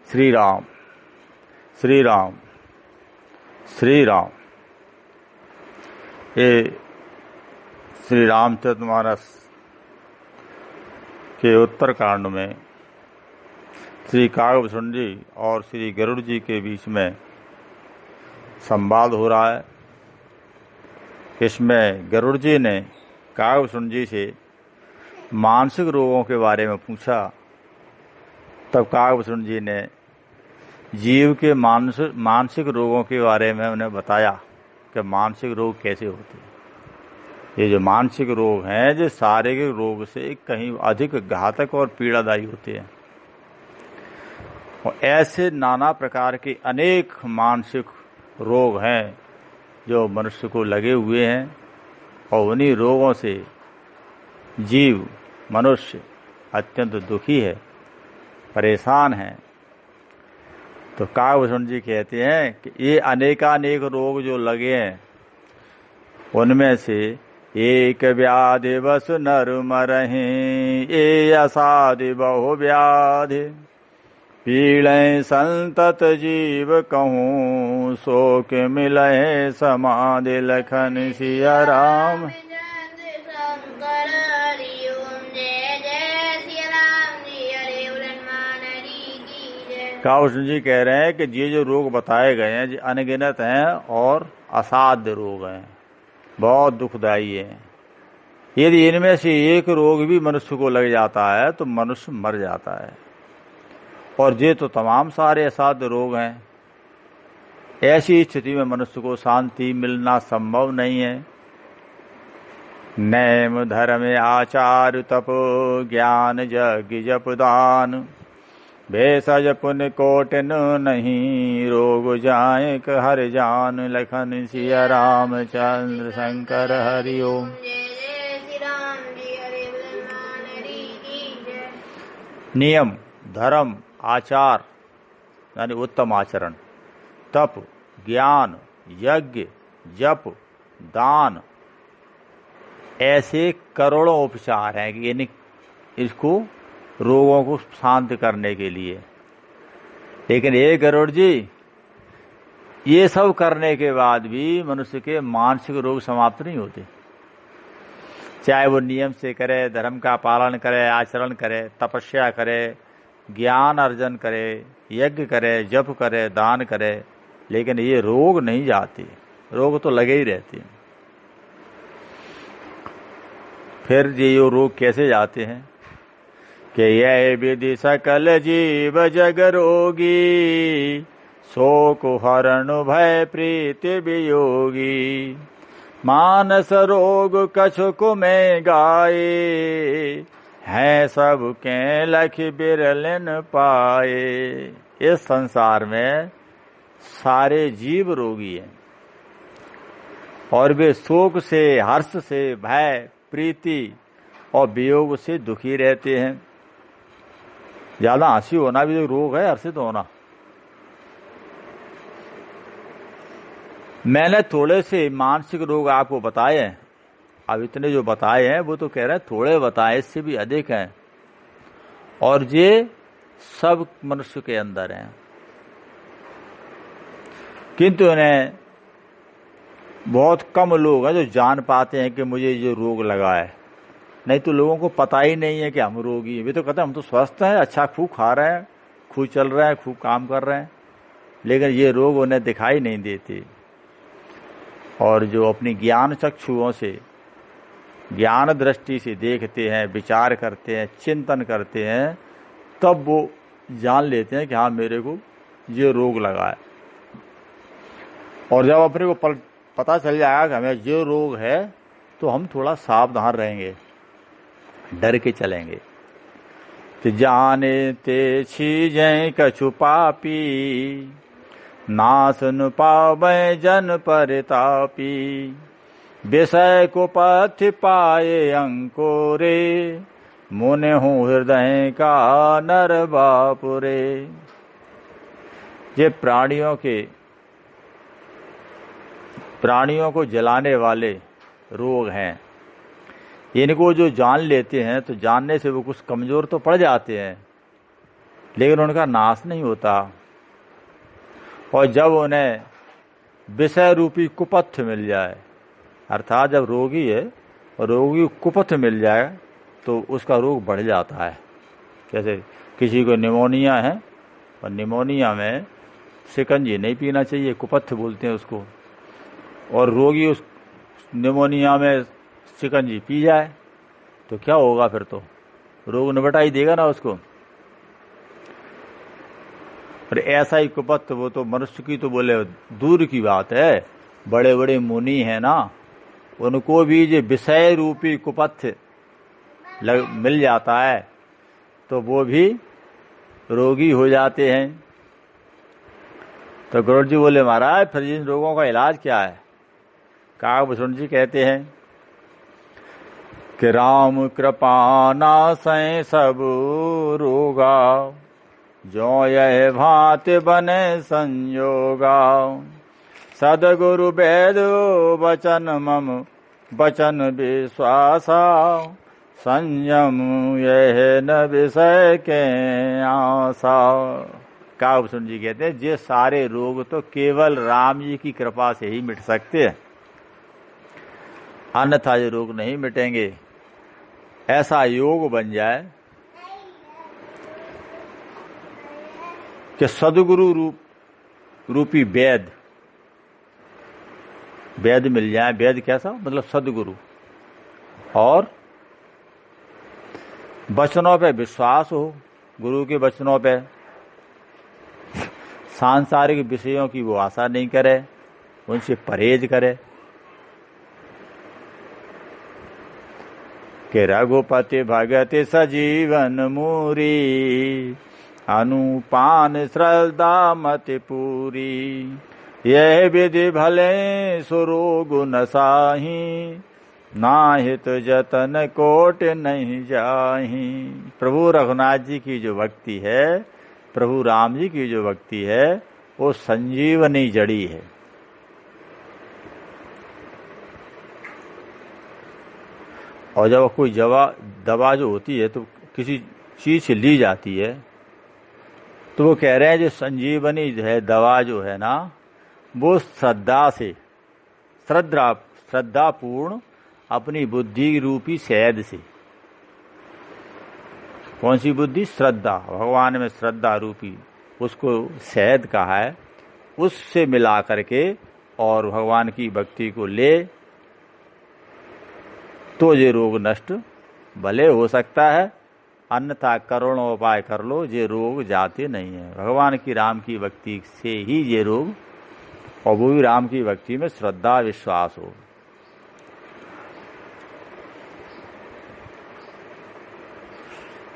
श्री राम श्री राम श्री राम। ये श्री रामचरितमानस के उत्तरकांड में श्री काकभूषण जी और श्री गरुड़ जी के बीच में संवाद हो रहा है। इसमें गरुड़ जी ने काकभूषण जी से मानसिक रोगों के बारे में पूछा। तब काकभूषण जी ने जीव के मानसिक रोगों के बारे में उन्हें बताया कि मानसिक रोग कैसे होते हैं। ये जो मानसिक रोग हैं जो शारीरिक रोग से कहीं अधिक घातक और पीड़ादायी होते हैं। और ऐसे नाना प्रकार के अनेक मानसिक रोग हैं जो मनुष्य को लगे हुए हैं और उन्हीं रोगों से जीव मनुष्य अत्यंत दुखी है, परेशान है। तो काकभूषण जी कहते हैं कि ये अनेकानेक रोग जो लगे हैं उनमें से एक व्याधि बस नर मरहि, ये असाधि बहु व्याधि, पीड़े संतत जीव कहूँ, शोक मिलहे समाधि लखन सिया राम। काकभूषण जी कह रहे हैं कि ये जो रोग बताए गए हैं ये अनगिनत हैं और असाध्य रोग हैं, बहुत दुखदायी हैं। यदि इनमें से एक रोग भी मनुष्य को लग जाता है तो मनुष्य मर जाता है। और ये तो तमाम सारे असाध्य रोग हैं। ऐसी स्थिति में मनुष्य को शांति मिलना संभव नहीं है। नैम धर्म आचार तप ज्ञान यज्ञ जप दान, भेषज पुण्य कोटिन नहीं, रोग जाए हर जान लखन सिया रामचंद्र शंकर हरि ओम। नियम, धर्म, आचार यानी उत्तम आचरण, तप, ज्ञान, यज्ञ, जप, दान, ऐसे करोड़ों उपचार हैं कि इसको रोगों को शांत करने के लिए। लेकिन ये गरुड़ जी, ये सब करने के बाद भी मनुष्य के मानसिक रोग समाप्त नहीं होते। चाहे वो नियम से करे, धर्म का पालन करे, आचरण करे, तपस्या करे, ज्ञान अर्जन करे, यज्ञ करे, जप करे, दान करे, लेकिन ये रोग नहीं जाते। रोग तो लगे ही रहते हैं। फिर ये रोग कैसे जाते हैं कि यह विधि सकल जीव जग रोगी, शोक हरण भय प्रीति वियोगी, मानस रोग कछुक में गाये, हैं सब के लख बिरलन पाए। इस संसार में सारे जीव रोगी हैं और वे शोक से, हर्ष से, भय, प्रीति और वियोग से दुखी रहते हैं। ज्यादा हंसी होना भी तो रोग है, हर्षित होना। मैंने थोड़े से मानसिक रोग आपको बताए हैं। अब इतने जो बताए हैं वो तो कह रहे हैं थोड़े बताए, इससे भी अधिक हैं और ये सब मनुष्य के अंदर हैं। किंतु इन्हें बहुत कम लोग हैं जो जान पाते हैं कि मुझे जो रोग लगा है। नहीं तो लोगों को पता ही नहीं है कि हम रोगी हैं। वे तो कहते हैं हम तो स्वस्थ हैं, अच्छा खूब खा रहे हैं, खूब चल रहे हैं, खूब काम कर रहे हैं, लेकिन ये रोग उन्हें दिखाई नहीं देते। और जो अपनी ज्ञान चक्षुओं से, ज्ञान दृष्टि से देखते हैं, विचार करते हैं, चिंतन करते हैं, तब वो जान लेते हैं कि हाँ मेरे को ये रोग लगा है। और जब अपने को पता चल जाएगा कि हमें ये रोग है तो हम थोड़ा सावधान रहेंगे, डर के चलेंगे। तो जाने ते छीजें कछु पापी, नास न पावे जन परितापी, विषय को पथ पाए अंकुरे, मुने हूँ हृदय का नर बापुरे। ये प्राणियों को जलाने वाले रोग हैं। इनको जो जान लेते हैं तो जानने से वो कुछ कमजोर तो पड़ जाते हैं, लेकिन उनका नाश नहीं होता। और जब उन्हें विषय रूपी कुपथ्य मिल जाए, अर्थात जब रोगी है और रोगी को कुपथ्य मिल जाए तो उसका रोग बढ़ जाता है। जैसे किसी को निमोनिया है और निमोनिया में शिकंजी नहीं पीना चाहिए, कुपथ्य बोलते हैं उसको, और रोगी उस निमोनिया में शिकंजी पी जाए तो क्या होगा? फिर तो रोग निपटा ही देगा ना उसको। और ऐसा ही कुपथ्य वो तो मनुष्य की तो बोले दूर की बात है, बड़े बड़े मुनि हैं ना, उनको भी जो विषय रूपी कुपथ्य मिल जाता है तो वो भी रोगी हो जाते हैं। तो गरुड़ जी बोले महाराज फिर इन रोगों का इलाज क्या है? काकभूषण जी कहते हैं कि राम कृपा नासै सब रोगा, जो यह भांति बने संयोगा। सदगुरु वेद वचन मम वचन विश्वासा, संयम यह न विषय के आशा। काकभूषण जी कहते हैं ये सारे रोग तो केवल राम जी की कृपा से ही मिट सकते हैं, अन्यथा ये रोग नहीं मिटेंगे। ऐसा योग बन जाए कि सदगुरु रूपी वेद मिल जाए। वेद कैसा? मतलब सदगुरु, और वचनों पे विश्वास हो, गुरु के वचनों पे, सांसारिक विषयों की वो आशा नहीं करे, उनसे परहेज करे। कि रघुपति भगति सजीवन मूरी, अनुपान श्रद्धा मति पूरी। यह विधि भले सुरोग नसाही, नाहित जतन कोट नहीं जाही। प्रभु रघुनाथ जी की जो भक्ति है, प्रभु राम जी की जो भक्ति है, वो संजीवनी जड़ी है। और जब कोई दवा जो होती है तो किसी चीज से ली जाती है, तो वो कह रहे हैं जो संजीवनी है दवा जो है ना, वो श्रद्धा से, श्रद्धापूर्ण अपनी बुद्धि रूपी शहद से। कौन सी बुद्धि? श्रद्धा, भगवान में श्रद्धा रूपी उसको शहद कहा है, उससे मिला करके और भगवान की भक्ति को ले तो ये रोग नष्ट भले हो सकता है, अन्यथा करोड़ों उपाय कर लो ये रोग जाते नहीं है। भगवान की राम की भक्ति से ही ये रोग, और वो भी राम की भक्ति में श्रद्धा विश्वास हो।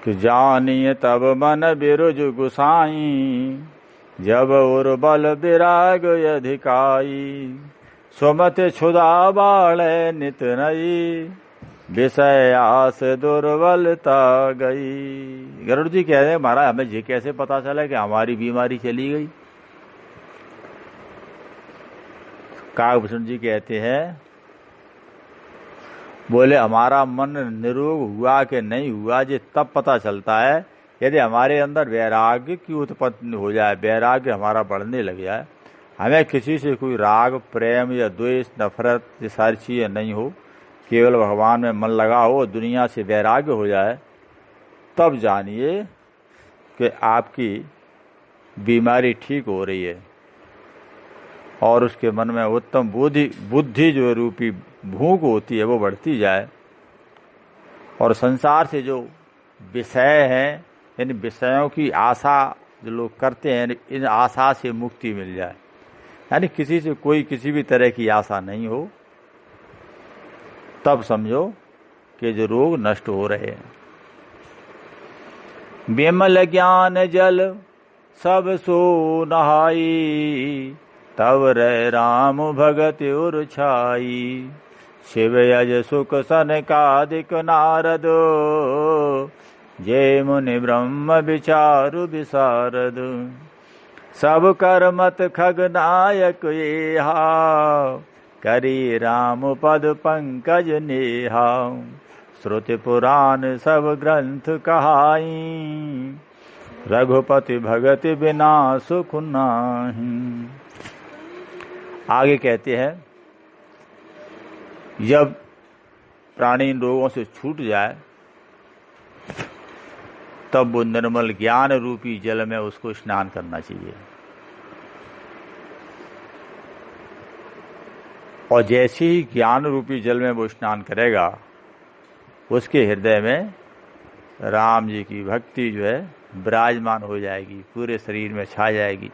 कि जानिए तब मन बिरुज गुसाई, जब उर बल विराग अधिकाई। सुमत क्षुधा बाळे नित नई, विषय आस दुर्बलता गई। गरुड़ जी कह रहे हैं महाराज हमें ये कैसे पता चला कि हमारी बीमारी चली गई? काकभूषण जी कहते हैं बोले हमारा मन निरोग हुआ कि नहीं हुआ ये तब पता चलता है यदि हमारे अंदर वैराग्य की उत्पत्ति हो जाए, वैराग्य हमारा बढ़ने लग जाए, हमें किसी से कोई राग प्रेम या द्वेष नफरत ये सारी चीजें नहीं हो, केवल भगवान में मन लगा हो, दुनिया से वैराग्य हो जाए, तब जानिए कि आपकी बीमारी ठीक हो रही है। और उसके मन में उत्तम बुद्धि जो रूपी भूख होती है वो बढ़ती जाए, और संसार से जो विषय है, इन विषयों की आशा जो लोग करते हैं, इन आशा से मुक्ति मिल जाए, यानी किसी से कोई किसी भी तरह की आशा नहीं हो, तब समझो कि जो रोग नष्ट हो रहे हैं। विमल ज्ञान जल सब सो नहाई, तब रे राम भगत उर छाई। शिव यज सुख सनकादिक नारद, जय मुनि ब्रह्म विचारु विशारद। सब कर्मत खगनायक येहा, करी राम पद पंकज नेहा। श्रुति पुराण सब ग्रंथ कहाई, रघुपति भगति बिना सुख नाही। आगे कहते हैं जब प्राणी इन रोगों से छूट जाए तब वो निर्मल ज्ञान रूपी जल में उसको स्नान करना चाहिए। और जैसे ही ज्ञान रूपी जल में वो स्नान करेगा उसके हृदय में राम जी की भक्ति जो है विराजमान हो जाएगी, पूरे शरीर में छा जाएगी।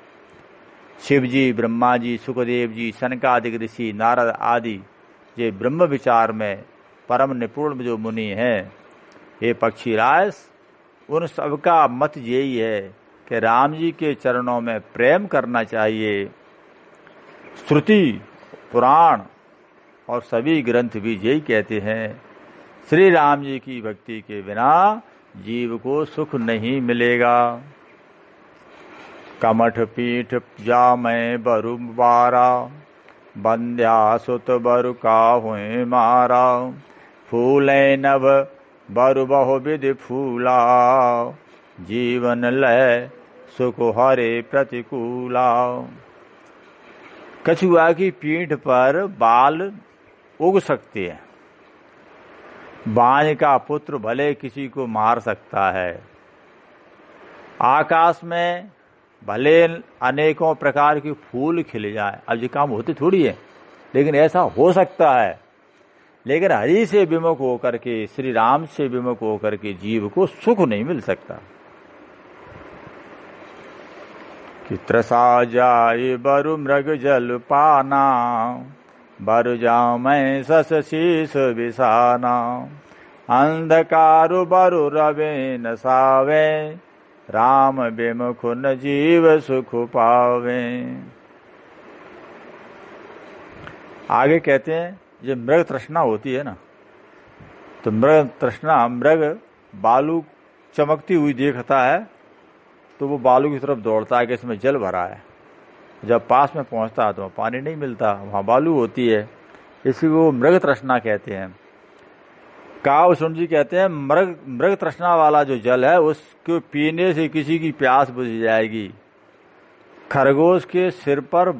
शिव जी, ब्रह्मा जी, सुखदेव जी, सनकादिक ऋषि, नारद आदि ये ब्रह्म विचार में परम निपुण जो मुनि हैं, ये पक्षीराज, उन सबका मत यही है कि राम जी के चरणों में प्रेम करना चाहिए। श्रुति, पुराण और सभी ग्रंथ भी यही कहते हैं, श्री राम जी की भक्ति के बिना जीव को सुख नहीं मिलेगा। कमठ पीठ जामै बरु बारा, बंध्या सुत बरु काहुँ मारा। फूले नभ बरु बहु विधि फूला, जीवन लय सुख हरे प्रतिकूला। कछुआ की पीठ पर बाल उग सकते हैं, बाज का पुत्र भले किसी को मार सकता है, आकाश में भले अनेकों प्रकार के फूल खिल जाए, अब ये काम होते थोड़ी है, लेकिन ऐसा हो सकता है। लेकिन हरि से विमुख होकर के, श्री राम से विमुख होकर के जीव को सुख नहीं मिल सकता। कि त्रसा जाए बरु मृग जल पाना, बरु जाऊं मैं सस शीस बिसाना। अंधकारु बरु रवे न सावे, राम विमुख न जीव सुख पावे। आगे कहते हैं जो मृग तृष्णा होती है ना, तो मृग तृष्णा, मृग बालू चमकती हुई देखता है तो वो बालू की तरफ दौड़ता है कि इसमें जल भरा है। जब पास में पहुंचता है तो पानी नहीं मिलता, वहां बालू होती है, इसी को मृग तृष्णा कहते हैं। काव्यसुंद जी कहते हैं मृग तृष्णा वाला जो जल है उसको पीने से किसी की प्यास बुझ जाएगी। खरगोश के सिर पर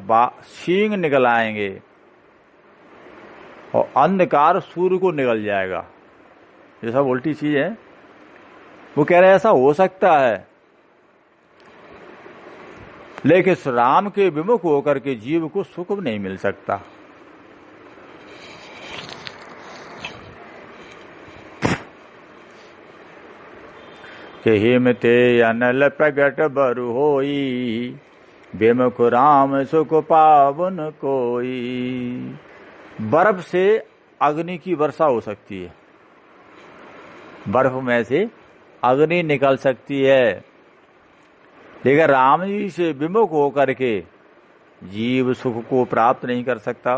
सींग निकल आएंगे और अंधकार सूर्य को निकल जाएगा। ये सब उल्टी चीज है। वो कह रहे हैं ऐसा हो सकता है, लेकिन राम के विमुख होकर के जीव को सुख नहीं मिल सकता। कि हिमते अनल प्रगट बरु होई, विमुख राम सुख पावन कोई। बर्फ से अग्नि की वर्षा हो सकती है, बर्फ में से अग्नि निकल सकती है, लेकिन राम जी से विमुख होकर के जीव सुख को प्राप्त नहीं कर सकता।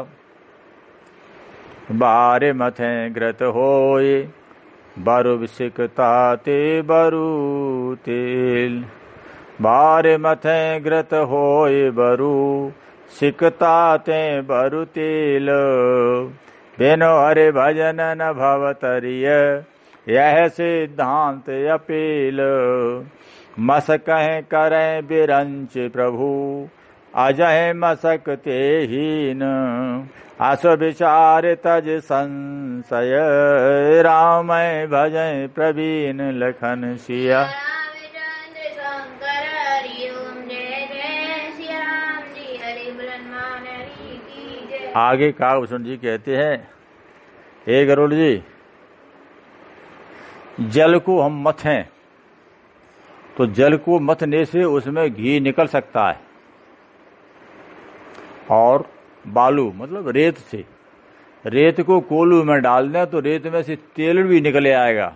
बारे मथे ग्रत होए, बरु सिकता ते बरु तेल। बारे मथे ग्रत होए बरु सिकता ते बरु तेल। बिनो हरे भजन न भवतरिय, यह सिद्धांत अपील। मसकह करें बिरंच प्रभु, अजय मसकते हीन। अस विचार तज संशय, राम भजय प्रवीण लखन सिया। आगे काव्यसुंद जी कहते हैं, हे गरुड़ जी, जल को हम मथें तो जल को मथने से उसमें घी निकल सकता है, और बालू मतलब रेत से, रेत को कोलू में डाल दें तो रेत में से तेल भी निकले आएगा।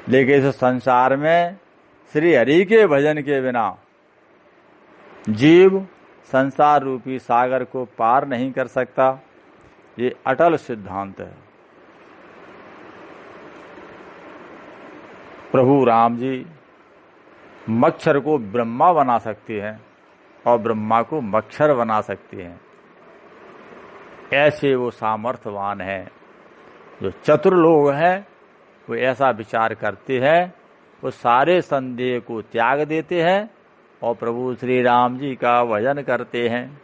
लेकिन इस संसार में श्री हरि के भजन के बिना जीव संसार रूपी सागर को पार नहीं कर सकता। ये अटल सिद्धांत है। प्रभु राम जी मच्छर को ब्रह्मा बना सकते हैं और ब्रह्मा को मच्छर बना सकते हैं। ऐसे वो सामर्थ्यवान हैं। जो चतुर लोग हैं वो ऐसा विचार करते हैं वो सारे संदेह को त्याग देते हैं और प्रभु श्री राम जी का भजन करते हैं।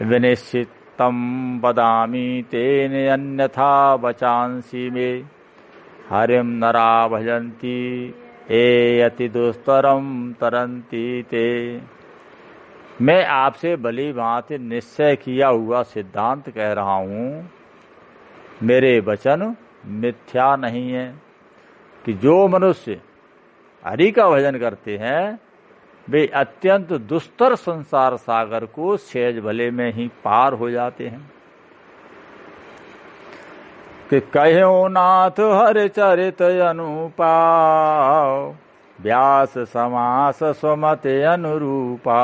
विनिश्चितम वदामि तेन अन्यथा वचांसि मे हरिम नरा भजन्ति ए अति दुस्तरम तरंती ते। मैं आपसे भली भांति निश्चय किया हुआ सिद्धांत कह रहा हूँ, मेरे वचन मिथ्या नहीं है कि जो मनुष्य हरि का भजन करते हैं वे अत्यंत दुस्तर संसार सागर को सहज भले में ही पार हो जाते हैं। कि कहो नाथ हरि चरित अनुपा व्यास समास स्वमते अनुरूपा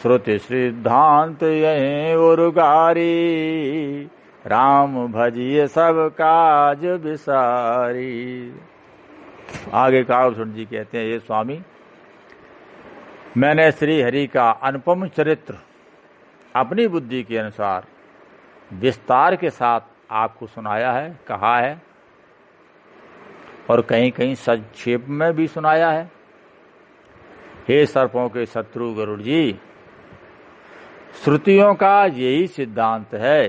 श्रुति सिद्धांत यही उर्गारी राम भजिए सब काज विसारी। आगे कागभूषण जी कहते हैं, ये स्वामी मैंने श्री हरि का अनुपम चरित्र अपनी बुद्धि के अनुसार विस्तार के साथ आपको सुनाया है, कहा है और कहीं कहीं संक्षेप में भी सुनाया है। हे सर्पों के शत्रु गरुड़ जी, श्रुतियों का यही सिद्धांत है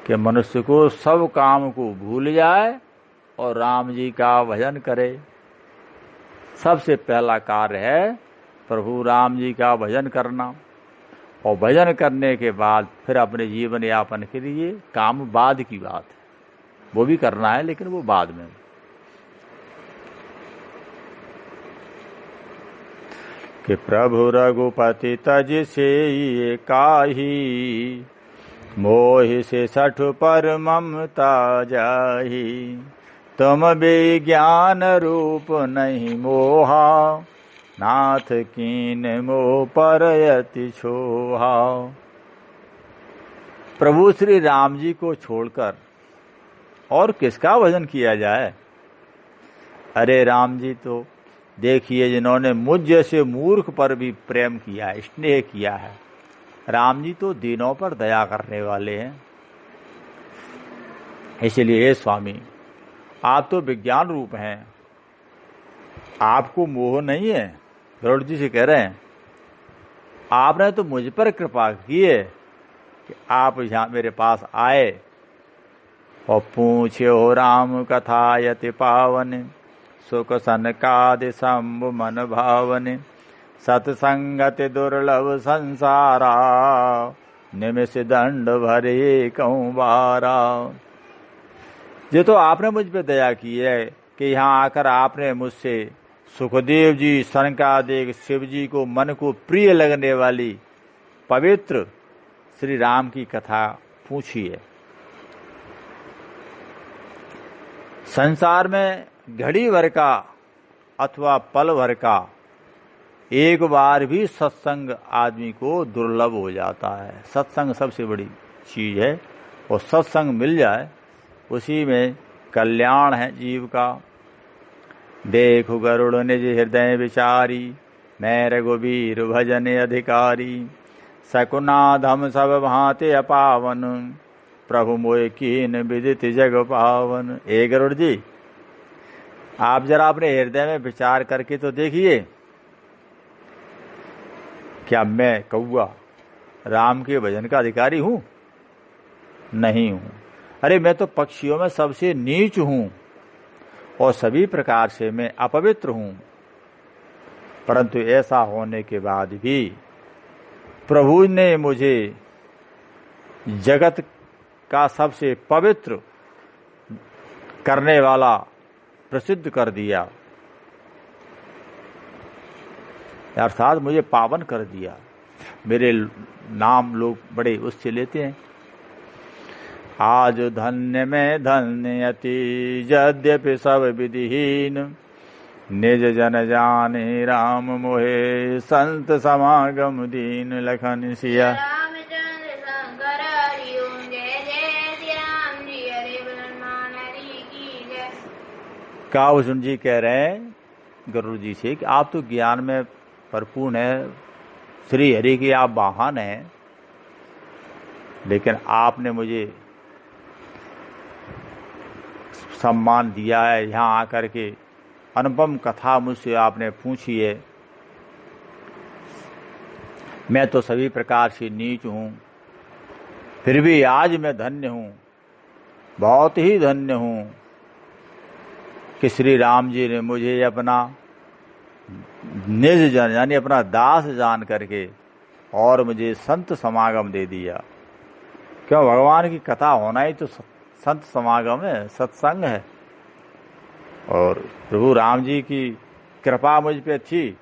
कि मनुष्य को सब काम को भूल जाए और राम जी का भजन करे। सबसे पहला कार्य है प्रभु राम जी का भजन करना, और भजन करने के बाद फिर अपने जीवन यापन के लिए काम बाद की बात है, वो भी करना है लेकिन वो बाद में। कि प्रभु रघुपति तज से ये काही मोहि से सठ पर ममता जाही तुम विज्ञान रूप नहीं मोहा नाथ कीन मोह पर यति छोहा। प्रभु श्री राम जी को छोड़कर और किसका भजन किया जाए? अरे राम जी तो देखिए जिन्होंने मुझ जैसे मूर्ख पर भी प्रेम किया, स्नेह किया है। राम जी तो दीनों पर दया करने वाले हैं। इसलिए हे स्वामी, आप तो विज्ञान रूप हैं, आपको मोह नहीं है। गरुड़ जी से कह रहे हैं, आपने तो मुझ पर कृपा की है कि आप यहाँ मेरे पास आए और पूछे हो राम कथा यति पावन सुख सनकादि शंभु मन भावन सत्संगति दुर्लभ संसारा निमिष दंड भरे कहूँ बारा। ये तो आपने मुझ पे दया की है कि यहाँ आकर आपने मुझसे सुखदेव जी, सनकादिक, शिव जी को मन को प्रिय लगने वाली पवित्र श्री राम की कथा पूछी है। संसार में घड़ी भर का अथवा पल भर का एक बार भी सत्संग आदमी को दुर्लभ हो जाता है। सत्संग सबसे बड़ी चीज है और सत्संग मिल जाए उसी में कल्याण है जीव का। देखो गरुड़ निज हृदय विचारी मैं रघुवीर भजन अधिकारी सकुनाधम सब भांति अपावन प्रभु मोय कीन विदित जग पावन। ए गरुड़ जी, आप जरा अपने हृदय में विचार करके तो देखिए, क्या मैं कौआ राम के भजन का अधिकारी हूं? नहीं हूं। अरे मैं तो पक्षियों में सबसे नीच हूं और सभी प्रकार से मैं अपवित्र हूं। परंतु ऐसा होने के बाद भी प्रभु ने मुझे जगत का सबसे पवित्र करने वाला प्रसिद्ध कर दिया, अर्थात मुझे पावन कर दिया। मेरे नाम लोग बड़े उससे लेते हैं। आज धन्य में धन्य अति यद्यपि सब विधिहीन निज जन जाने राम मोहे संत समागम दीन लखन सिया। कागभूषण जी कह रहे हैं गरुड़ जी से कि आप तो ज्ञान में भरपूर हैं, श्री हरि के आप वाहन हैं, लेकिन आपने मुझे सम्मान दिया है, यहाँ आकर के अनुपम कथा मुझसे आपने पूछी है। मैं तो सभी प्रकार से नीच हूँ, फिर भी आज मैं धन्य हूँ, बहुत ही धन्य हूँ कि श्री राम जी ने मुझे अपना निज जन यानी अपना दास जान करके और मुझे संत समागम दे दिया। क्यों? भगवान की कथा होना ही तो संत समागम है, सत्संग है। और प्रभु राम जी की कृपा मुझ पे थी,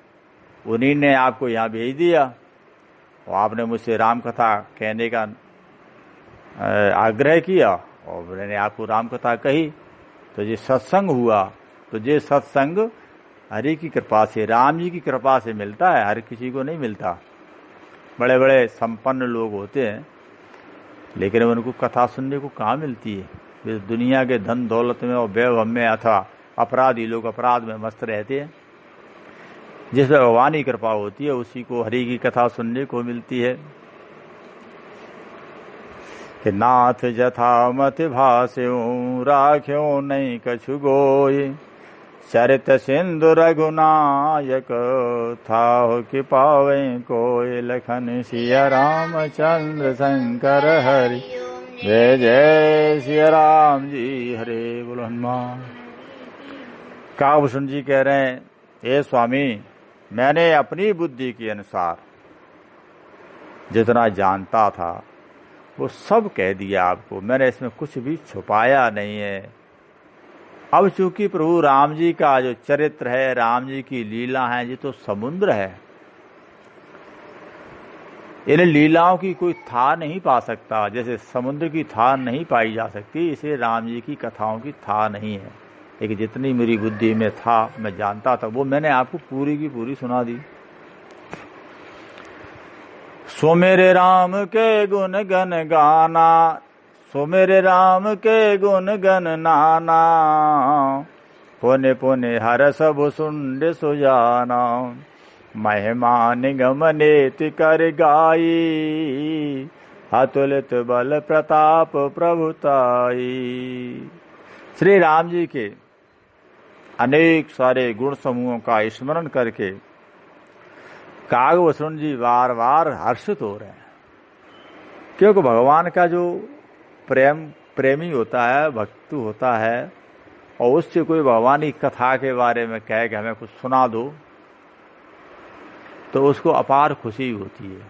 उन्हीं ने आपको यहाँ भेज दिया और आपने मुझसे राम कथा कहने का आग्रह किया और मैंने आपको राम कथा कही, तो ये सत्संग हुआ। तो ये सत्संग हरि की कृपा से, राम जी की कृपा से मिलता है, हर किसी को नहीं मिलता। बड़े बड़े संपन्न लोग होते हैं लेकिन उनको कथा सुनने को कहाँ मिलती है। वे दुनिया के धन दौलत में और वैभव में अथवा अपराधी लोग अपराध में मस्त रहते हैं। जिस भगवान की कृपा होती है उसी को हरि की कथा सुनने को मिलती है। कि नाथ जथा मत भास्यों, राख्यो नहीं कछु गोय, चरित सिंधु रघुनायक, था कि पावे कोय, लखन सिया रामचंद्र शंकर हरि, जय जय सिया राम जी हरे बोलो हनुमान। कागभूषण जी कह रहे हैं, हे स्वामी, मैंने अपनी बुद्धि के अनुसार जितना जानता था वो सब कह दिया आपको, मैंने इसमें कुछ भी छुपाया नहीं है। अब चूंकि प्रभु राम जी का जो चरित्र है, राम जी की लीला है, ये तो समुद्र है, इन लीलाओं की कोई था नहीं पा सकता। जैसे समुद्र की था नहीं पाई जा सकती, इसे राम जी की कथाओं की था नहीं है। लेकिन जितनी मेरी बुद्धि में था, मैं जानता था, वो मैंने आपको पूरी की पूरी सुना दी। सो मेरे राम के गुण गन गाना, सो मेरे राम के गुण गन नाना, पुण्य पुण्य हर सब सुंड सुजाना, महिमा निगम नेति कर गाई, अतुलित बल प्रताप प्रभुताई। श्री राम जी के अनेक सारे गुण समूहों का स्मरण करके कागभूषण जी बार बार हर्षित हो रहे हैं। क्योंकि भगवान का जो प्रेमी होता है, भक्त होता है, और उससे कोई भगवान की कथा के बारे में कहे कि हमें कुछ सुना दो, तो उसको अपार खुशी होती है।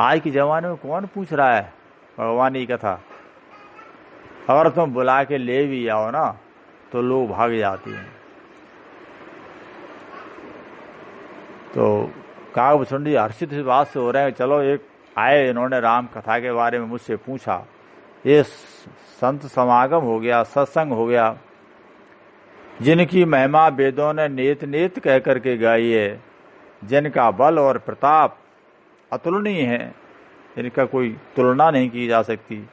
आज के जमाने में कौन पूछ रहा है भगवान की कथा? अगर तुम बुला के ले भी आओ ना तो लोग भाग जाते हैं। तो कागभूषण जी हर्षित इस बात से हो रहे हैं, चलो एक आए, इन्होंने राम कथा के बारे में मुझसे पूछा, ये संत समागम हो गया, सत्संग हो गया, जिनकी महिमा वेदों ने नेत नेत कह करके गाई है, जिनका बल और प्रताप अतुलनीय है, इनका कोई तुलना नहीं की जा सकती।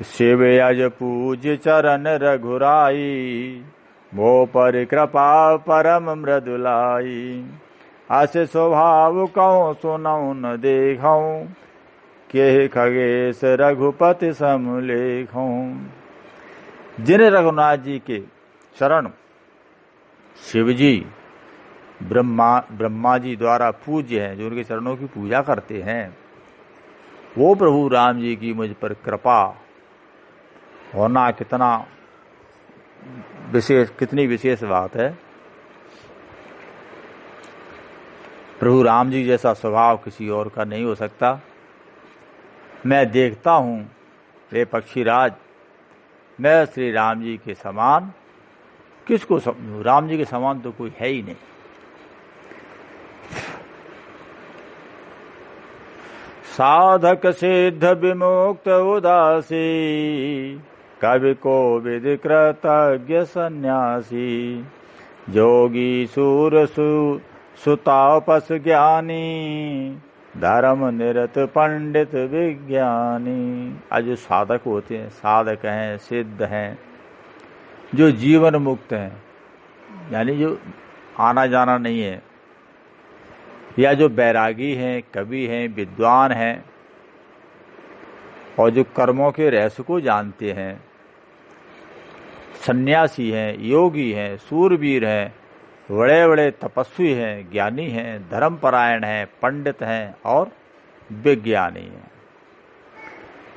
शिव यज पूज चरण रघुराई, वो पर कृपा परम मृदुलाई, अस स्वभाव कहो सुनऊ न देखऊं, के खगेश रघुपति समलेखऊं। जिन रघुनाथ जी के चरण शिव जी ब्रह्मा जी द्वारा पूज्य हैं, जो उनके चरणों की पूजा करते हैं, वो प्रभु राम जी की मुझ पर कृपा होना कितना विशेष, कितनी विशेष बात है। प्रभु राम जी जैसा स्वभाव किसी और का नहीं हो सकता। मैं देखता हूँ हे पक्षीराज, मैं श्री राम जी के समान किसको समझूं? राम जी के समान तो कोई है ही नहीं। साधक सिद्ध विमुक्त उदासी, कवि कोविद कृतज्ञ सन्यासी, जोगी सूर सुतापस ज्ञानी, धर्म निरत पंडित विज्ञानी। आज जो साधक होते हैं, साधक हैं, सिद्ध हैं, जो जीवन मुक्त हैं, यानी जो आना जाना नहीं है, या जो बैरागी हैं, कवि हैं, विद्वान हैं, और जो कर्मों के रहस्य को जानते हैं, सन्यासी हैं, योगी हैं, सूरवीर हैं, बड़े बड़े तपस्वी हैं, ज्ञानी हैं, धर्मपरायण हैं, पंडित हैं और विज्ञानी हैं।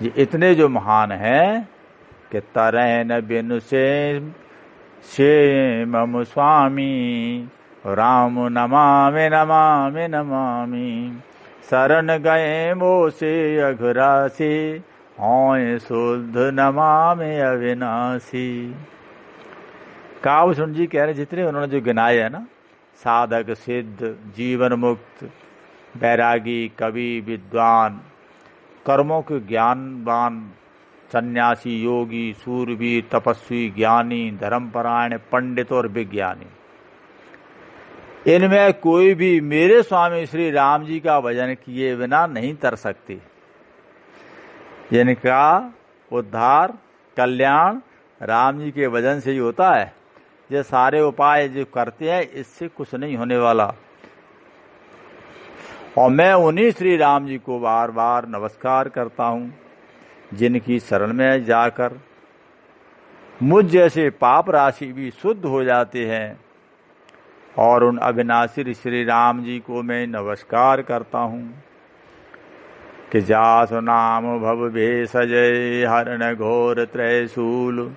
ये इतने जो महान हैं कि तरैन बिनु से मम स्वामी राम नमामि नमामि नमामि शरण गए मोसे अघरासी होय शुद्ध नमामि अविनाशी। काव्यसुंद जी कह रहे जितने उन्होंने जो गिनाए है ना, साधक, सिद्ध, जीवन मुक्त, बैरागी, कवि, विद्वान, कर्मों के ज्ञानवान, सन्यासी, योगी, सूरवीर, तपस्वी, ज्ञानी, धर्मपरायण, पंडित और विज्ञानी, इनमें कोई भी मेरे स्वामी श्री राम जी का भजन किए बिना नहीं तर सकते। जिनका उद्धार, कल्याण राम जी के भजन से ही होता है। ये सारे उपाय जो करते हैं इससे कुछ नहीं होने वाला। और मैं उन्हीं श्री राम जी को बार बार नमस्कार करता हूँ, जिनकी शरण में जाकर मुझ जैसे पाप राशि भी शुद्ध हो जाते हैं। और उन अविनाशी श्री राम जी को मैं नमस्कार करता हूँ कि जासु नाम भव भेषजय हरण घोर त्रैशूल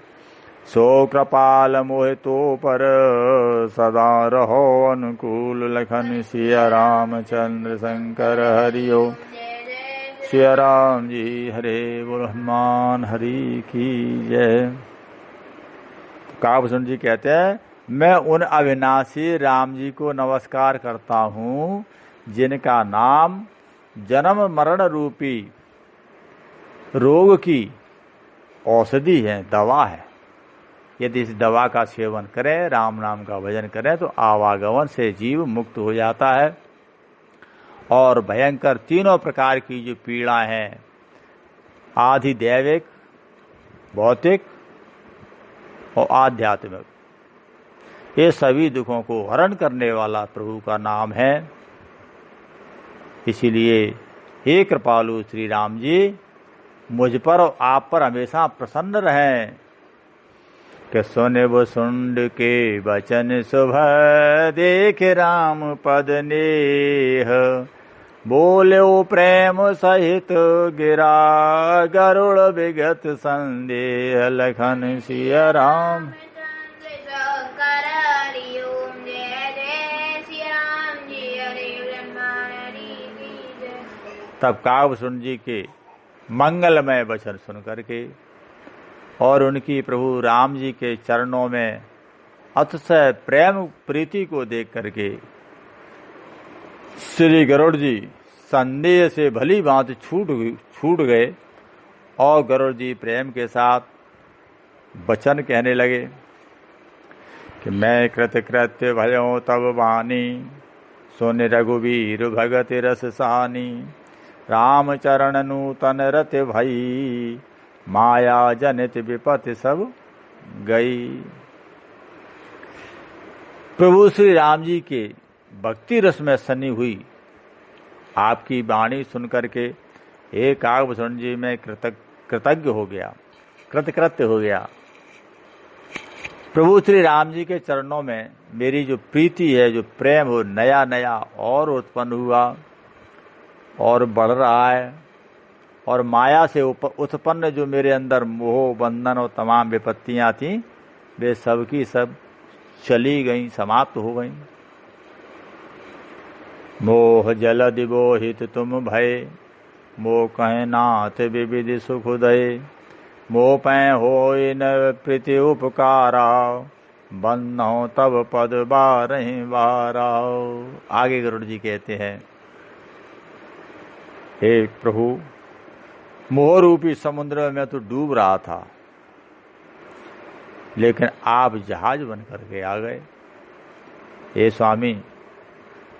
सो कृपाल मोह तो पर सदा रहो अनुकूल लखन सिया रामचंद्र शंकर हरिओ। सिया राम जी हरे बोल हनुमान हरि की जय। तो काव्यसुंद जी कहते हैं मैं उन अविनाशी राम जी को नमस्कार करता हूँ जिनका नाम जन्म मरण रूपी रोग की औषधि है, दवा है। यदि इस दवा का सेवन करें, राम नाम का भजन करें तो आवागमन से जीव मुक्त हो जाता है और भयंकर तीनों प्रकार की जो पीड़ा है, आधि दैविक, भौतिक और आध्यात्मिक, ये सभी दुखों को हरण करने वाला प्रभु का नाम है। इसीलिए हे कृपालु श्री राम जी, मुझ पर और आप पर हमेशा प्रसन्न रहें कि सुनिब सुंड के वचन शुभ देख राम पद नेह बोलो प्रेम सहित गिरा गरुड़ विगत संदेह लखन सिया राम। तब काव्यसुंद जी के मंगलमय वचन सुन करके और उनकी प्रभु राम जी के चरणों में अतिशय प्रेम प्रीति को देख करके श्री गरुड़ जी संदेह से भली भांति छूट गए और गरुड़ जी प्रेम के साथ वचन कहने लगे कि मैं कृतकृत्य भयो तब वाणी सुन रघुवीर भगत रस सानी राम चरण नूतन रत भई माया जनित विपत्ति सब गई। प्रभु श्री राम जी के भक्ति रस में सनी हुई आपकी वाणी सुनकर के एक काव्यसुंद जी में कृतज्ञ हो गया, कृतकृत्य हो गया। प्रभु श्री राम जी के चरणों में मेरी जो प्रीति है, जो प्रेम हो, नया नया और उत्पन्न हुआ और बढ़ रहा है। और माया से उत्पन्न जो मेरे अंदर मोह, बंधन और तमाम विपत्तियां थीं, वे सब की सब चली गईं, समाप्त हो गईं। मोह जल दिवोहित तुम भय मोह कहे नाथ विविधि सुख उदय मोह पै होय न प्रीति उपकारा बन्नो तब पद बारहि बाराओ। आगे गरुड़ जी कहते हैं, हे प्रभु, मोह रूपी समुद्र में तो डूब रहा था, लेकिन आप जहाज बन करके आ गए। हे स्वामी,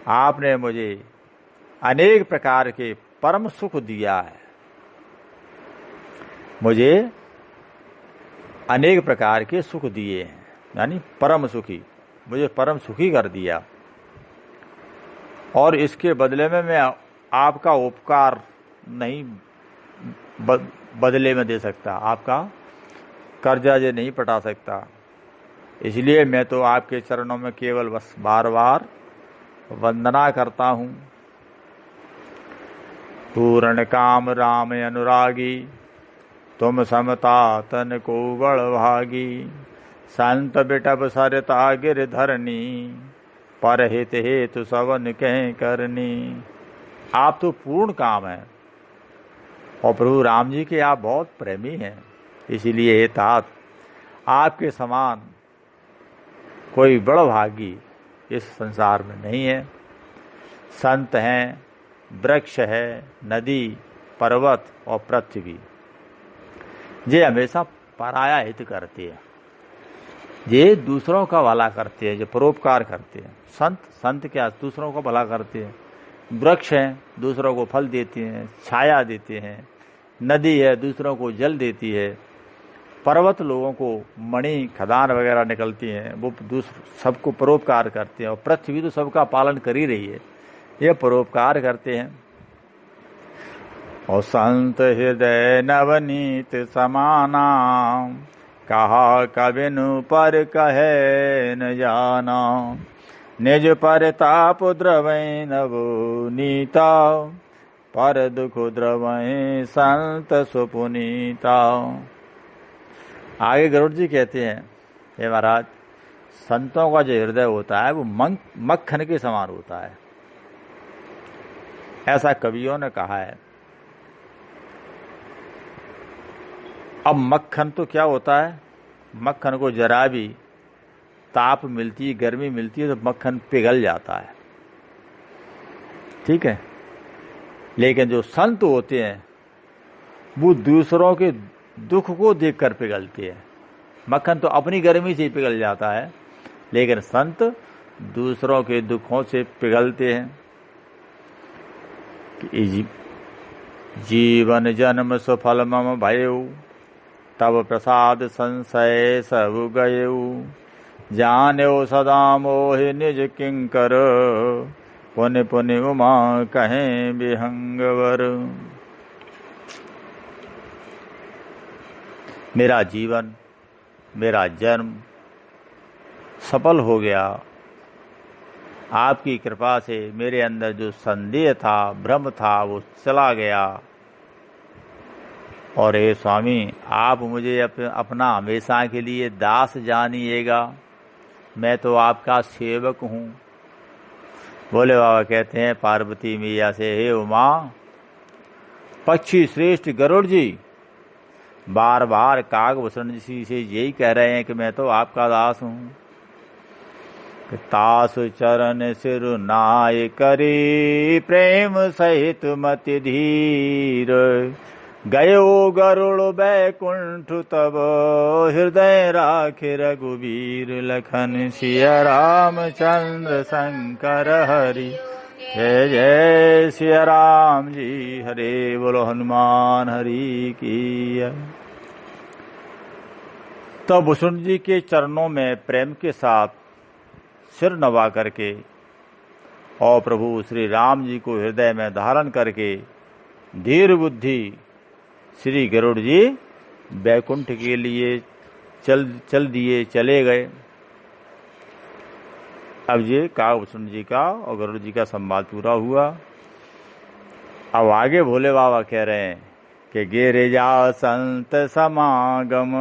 आपने मुझे अनेक प्रकार के परम सुख दिया है, मुझे अनेक प्रकार के सुख दिए हैं, यानी परम सुखी, मुझे परम सुखी कर दिया। और इसके बदले में मैं आपका उपकार नहीं बदले में दे सकता, आपका कर्जा ये नहीं पटा सकता। इसलिए मैं तो आपके चरणों में केवल बस बार बार वंदना करता हूँ। पूर्ण काम राम अनुरागी, तुम समता तन को बड़ भागी। संत बिटप सरता गिरधरनी, परहित हेतु सवन कह करनी। आप तो पूर्ण काम है और प्रभु राम जी के आप बहुत प्रेमी हैं। इसीलिए हे तात, आपके समान कोई बड़ भागी इस संसार में नहीं है। संत हैं, वृक्ष है, नदी, पर्वत और पृथ्वी, ये हमेशा पराया हित करते हैं, ये दूसरों का भला करते हैं, जो परोपकार करते हैं। संत क्या दूसरों का भला करते हैं। वृक्ष हैं, दूसरों को फल देते हैं, छाया देते हैं। नदी है, दूसरों को जल देती है। पर्वत लोगों को मणि खदान वगैरह निकलती हैं, वो सबको परोपकार करते हैं। और पृथ्वी तो सबका पालन कर ही रही है, ये परोपकार करते हैं। और संत हृदय नवनीत समाना, कहा कबिनु पर कहे न जाना। निज पर ताप द्रवै नवनीता, पर दुख द्रवै संत सुपुनीता। आगे गरुड़ जी कहते हैं, हे महाराज, संतों का जो हृदय होता है वो मक्खन के समान होता है, ऐसा कवियों ने कहा है। अब मक्खन तो क्या होता है, मक्खन को जरा भी ताप मिलती है, गर्मी मिलती है तो मक्खन पिघल जाता है, ठीक है। लेकिन जो संत होते हैं वो दूसरों के दुख को देखकर पिघलते हैं। मक्खन तो अपनी गर्मी से ही पिघल जाता है, लेकिन संत दूसरों के दुखों से पिघलते हैं। जीवन जन्म सुफल मम भयउ, तब प्रसाद संशय सब गयउ। जान्यो सदा मोहि निज किंकर, पुनि पुनि उमा कहें विहंगवर। मेरा जीवन, मेरा जन्म सफल हो गया। आपकी कृपा से मेरे अंदर जो संदेह था, भ्रम था, वो चला गया। और हे स्वामी, आप मुझे अपना हमेशा के लिए दास जानिएगा। मैं तो आपका सेवक हूँ। बोले बाबा कहते हैं पार्वती मैया से, हे उमा, पक्षी श्रेष्ठ गरुड़ जी बार बार कागभूषण जी से यही कह रहे हैं कि मैं तो आपका दास हूँ। तास चरण सिर नाय करी, प्रेम सहित मति धीर। गयो गरुड़ बैकुंठ तब, हृदय राखे रघुवीर। लखन सिया रामचंद्र शंकर हरि, जय जय सिया राम जी। हरे बोलो हनुमान हरि की। तब भूषण जी के चरणों में प्रेम के साथ सिर नवा करके और प्रभु श्री राम जी को हृदय में धारण करके धीर बुद्धि श्री गरुड़ जी बैकुंठ के लिए चले गए। अब ये कागभूषण जी का और गरुड़ जी का संवाद पूरा हुआ। अब आगे भोले बाबा कह रहे हैं कि गिरिजा संत समागम,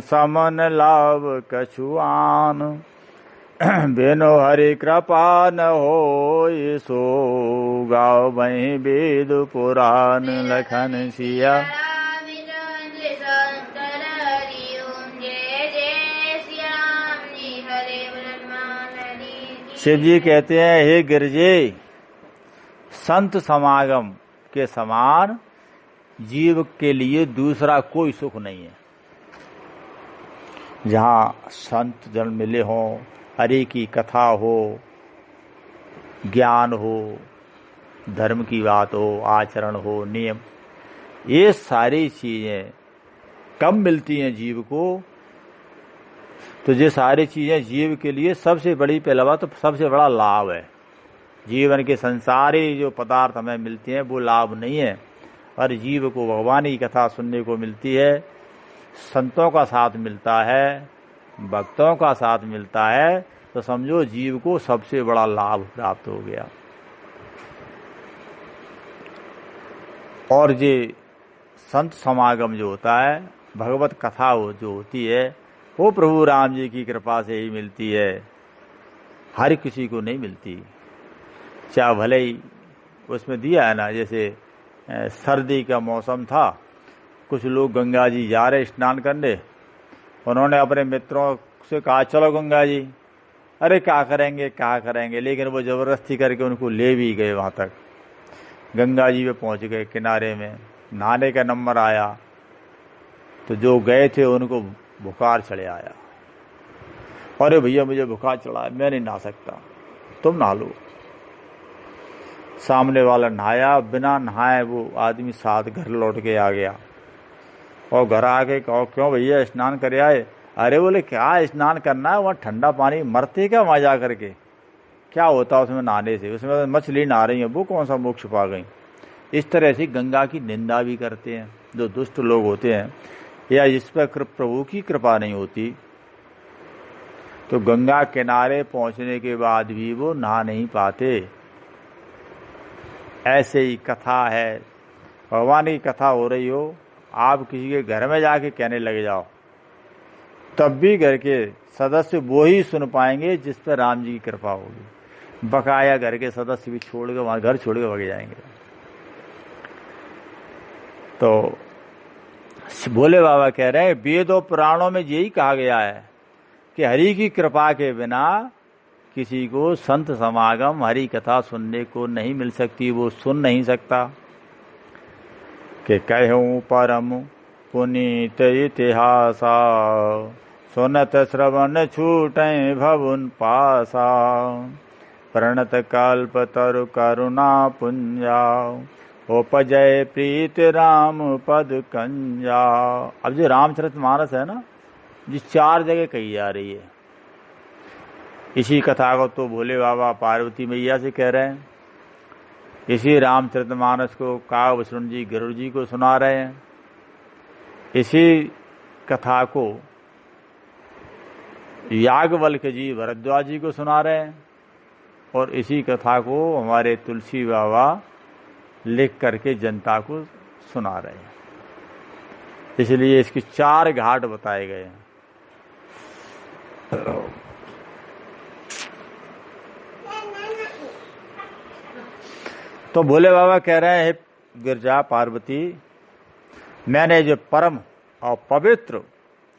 समन लाभ कछुआन। बिनु हरि कृपा न हो, सो गाओ वही वेद पुराण। लखन सिया शिव जी कहते हैं, हे गिरजे, संत समागम के समान जीव के लिए दूसरा कोई सुख नहीं है। जहाँ संत जन मिले हों, हरि की कथा हो, ज्ञान हो, धर्म की बात हो, आचरण हो, नियम, ये सारी चीजें कब मिलती हैं जीव को, तो ये सारी चीजें जीव के लिए सबसे बड़ी, पहला बात तो सबसे बड़ा लाभ है। जीवन के संसारी जो पदार्थ हमें मिलते हैं वो लाभ नहीं है, और जीव को भगवान की कथा सुनने को मिलती है, संतों का साथ मिलता है, भक्तों का साथ मिलता है, तो समझो जीव को सबसे बड़ा लाभ प्राप्त हो गया। और ये संत समागम जो होता है, भगवत कथा जो होती है, वो प्रभु राम जी की कृपा से ही मिलती है, हर किसी को नहीं मिलती। चाहे भले ही उसमें दिया है ना, जैसे सर्दी का मौसम था, कुछ लोग गंगा जी जा रहे स्नान करने, उन्होंने अपने मित्रों से कहा चलो गंगा जी, अरे क्या करेंगे, लेकिन वो जबरदस्ती करके उनको ले भी गए। वहां तक गंगा जी पे पहुंच गए, किनारे में नहाने का नंबर आया, तो जो गए थे उनको बुखार चढ़े आया। अरे भैया मुझे बुखार चढ़ा है, मैं नहीं नहा सकता, तुम नहा लो। सामने वाला नहाया, बिना नहाए वो आदमी साथ घर लौट के आ गया। और घर आके कहो क्यों भैया स्नान कर आए? अरे बोले क्या स्नान करना है, वहाँ ठंडा पानी, मरते क्या वहाँ जा करके, क्या होता है उसमें नहाने से, उसमें मछली नहा रही है, वो कौन सा मोक्ष पा गई। इस तरह से गंगा की निंदा भी करते हैं जो दुष्ट लोग होते हैं, या जिस पर प्रभु की कृपा नहीं होती, तो गंगा किनारे पहुंचने के बाद भी वो नहा नहीं पाते। ऐसे ही कथा है, भगवान की कथा हो रही हो, आप किसी के घर में जाके कहने लग जाओ, तब भी घर के सदस्य वो ही सुन पाएंगे जिस पर राम जी की कृपा होगी। बकाया घर के सदस्य भी छोड़ के वहां घर छोड़ के भाग जाएंगे। तो भोले बाबा कह रहे हैं, वेद और पुराणों में यही कहा गया है कि हरि की कृपा के बिना किसी को संत समागम, हरि कथा सुनने को नहीं मिल सकती, वो सुन नहीं सकता। कि कहूँ परम पुनीत इतिहासा, सुनत श्रवण छूटे भवन पासा, प्रणत कल्प तरु करुणा पुंजा, उपजय प्रीत राम पद कंजा। अब जो रामचरितमानस है ना, जिस 4 जगह कही जा रही है, इसी कथा को तो भोले बाबा पार्वती मैया से कह रहे हैं, इसी रामचरितमानस को काव्यभूषण जी गरुड़ जी को सुना रहे हैं, इसी कथा को याज्ञवल्क्य जी भरद्वाज जी को सुना रहे हैं, और इसी कथा को हमारे तुलसी बाबा लिख करके जनता को सुना रहे हैं। इसलिए इसकी 4 घाट बताए गए हैं। तो भोले बाबा कह रहे हैं, गिरजा पार्वती, मैंने जो परम और पवित्र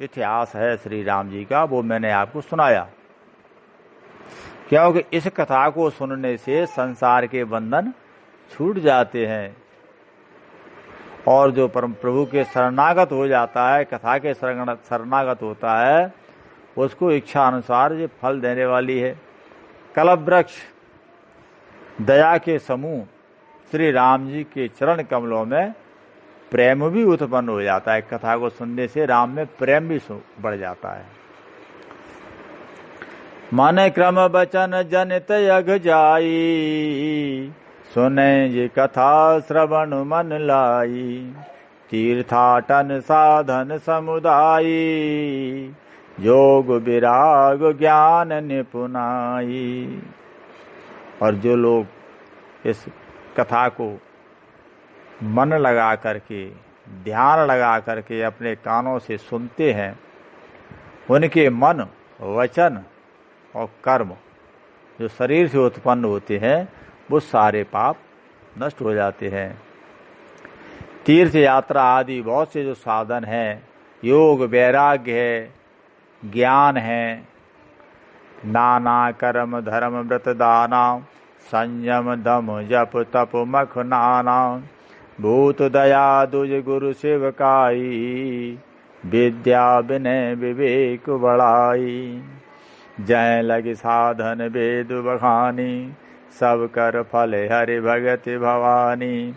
इतिहास है श्री राम जी का, वो मैंने आपको सुनाया, क्योंकि इस कथा को सुनने से संसार के बंधन छूट जाते हैं, और जो परम प्रभु के शरणागत हो जाता है, कथा के शरणागत होता है, उसको इच्छा अनुसार ये फल देने वाली है। कल्पवृक्ष दया के समूह श्री राम जी के चरण कमलों में प्रेम भी उत्पन्न हो जाता है। कथा को सुनने से राम में प्रेम भी बढ़ जाता है। मन क्रम बचन जनित यघ जाई, सुने ये कथा श्रवण मन लाई, तीर्थाटन साधन समुदायी, योग विराग ज्ञान निपुनाई। और जो लोग इस कथा को मन लगा करके, ध्यान लगा करके अपने कानों से सुनते हैं, उनके मन, वचन और कर्म जो शरीर से उत्पन्न होते हैं, वो सारे पाप नष्ट हो जाते हैं। तीर्थ यात्रा आदि बहुत से जो साधन हैं, योग वैराग्य है, ज्ञान है, नाना कर्म धर्म व्रत दाना, संयम दम जप तप मख नाना, भूत दया दुज गुरु सेवकाई, विद्या विनय विवेक बढ़ाई। जय लग साधन वेद बखानी, सब कर फल हरि भगत भवानी।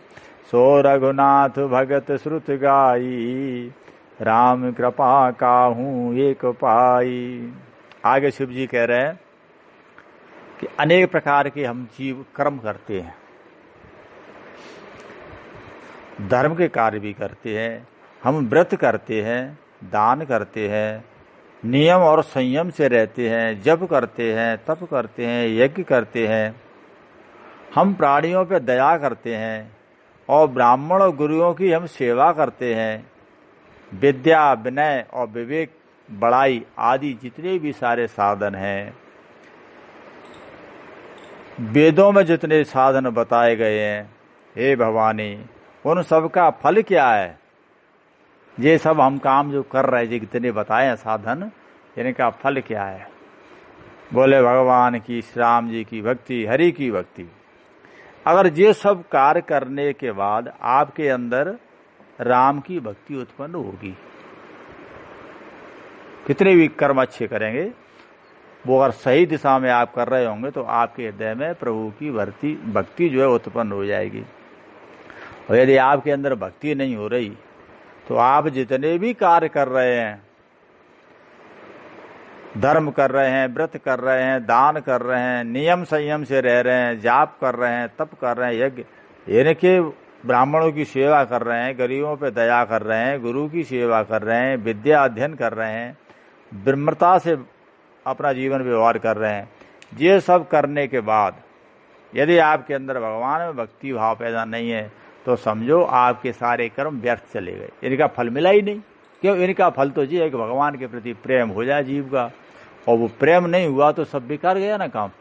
सो रघुनाथ भगत श्रुत गाई, राम कृपा काहू एक पाई। आगे शिव जी कह रहे हैं कि अनेक प्रकार के हम जीव कर्म करते हैं, धर्म के कार्य भी करते हैं, हम व्रत करते हैं, दान करते हैं, नियम और संयम से रहते हैं, जप करते हैं, तप करते हैं, यज्ञ करते हैं, हम प्राणियों पर दया करते हैं और ब्राह्मण और गुरुओं की हम सेवा करते हैं, विद्या, विनय और विवेक, बड़ाई आदि जितने भी सारे साधन हैं, वेदों में जितने साधन बताए गए हैं, हे भवानी, उन सब का फल क्या है? ये सब हम काम जो कर रहे हैं, जितने बताए हैं साधन, इनका फल क्या है? बोले भगवान की, श्री राम जी की भक्ति, हरि की भक्ति। अगर ये सब कार्य करने के बाद आपके अंदर राम की भक्ति उत्पन्न होगी, कितने भी कर्म अच्छे करेंगे, वो अगर सही दिशा में आप कर रहे होंगे तो आपके हृदय में प्रभु की भक्ति जो है उत्पन्न हो जाएगी। और यदि आपके अंदर भक्ति नहीं हो रही तो आप जितने भी कार्य कर रहे हैं, धर्म कर रहे हैं, व्रत कर रहे हैं, दान कर रहे हैं, नियम संयम से रह रहे हैं, जाप कर रहे हैं, तप कर रहे हैं, यज्ञ, इनके ब्राह्मणों की सेवा कर रहे हैं, गरीबों पे दया कर रहे हैं, गुरु की सेवा कर रहे हैं, विद्या अध्ययन कर रहे हैं, विनम्रता से अपना जीवन व्यवहार कर रहे हैं, ये सब करने के बाद यदि आपके अंदर भगवान में भक्ति भाव पैदा नहीं है तो समझो आपके सारे कर्म व्यर्थ चले गए, इनका फल मिला ही नहीं। क्यों? इनका फल तो ये है कि भगवान के प्रति प्रेम हो जाए जीव का, और वो प्रेम नहीं हुआ तो सब बेकार गया ना काम।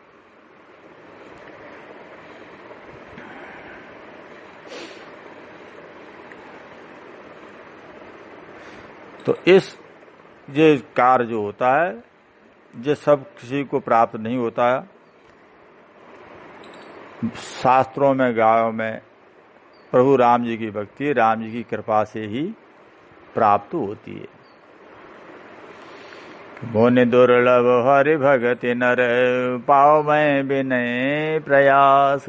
तो इस ये कार्य जो होता है, ये सब किसी को प्राप्त नहीं होता है। शास्त्रों में, गायों में प्रभु राम जी की भक्ति राम जी की कृपा से ही प्राप्त होती है। मोनि दुर्लभ हरि भगति नर, पाओ मैं विनय प्रयास,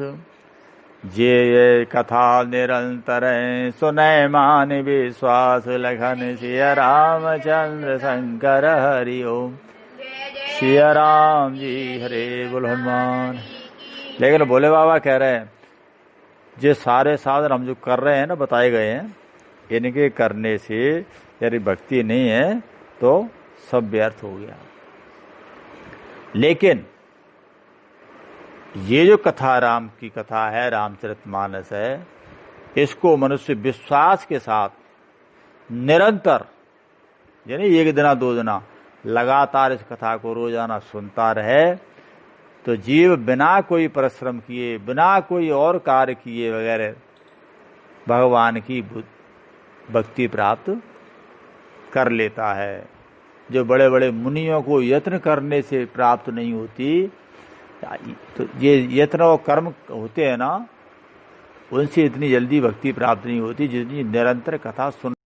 जे कथा निरंतर सुनय मान विश्वास, लखन सिया रामचंद्र शंकर हरि ओम। सिया राम जी हरे बोल हनुमान। लेकिन भोले बाबा कह रहे हैं, ये सारे साधन हम जो कर रहे हैं ना, बताए गए हैं, इनके करने से यदि भक्ति नहीं है तो सब व्यर्थ हो गया। लेकिन ये जो कथा राम की कथा है, रामचरितमानस है, इसको मनुष्य विश्वास के साथ निरंतर, यानी एक दिना दो दिना लगातार इस कथा को रोजाना सुनता रहे तो जीव बिना कोई परिश्रम किए, बिना कोई और कार्य किए वगैरह भगवान की भक्ति प्राप्त कर लेता है। जो बड़े बड़े मुनियों को यत्न करने से प्राप्त नहीं होती, तो ये यत्न और कर्म होते हैं ना, उनसे इतनी जल्दी भक्ति प्राप्त नहीं होती जितनी निरंतर कथा सुन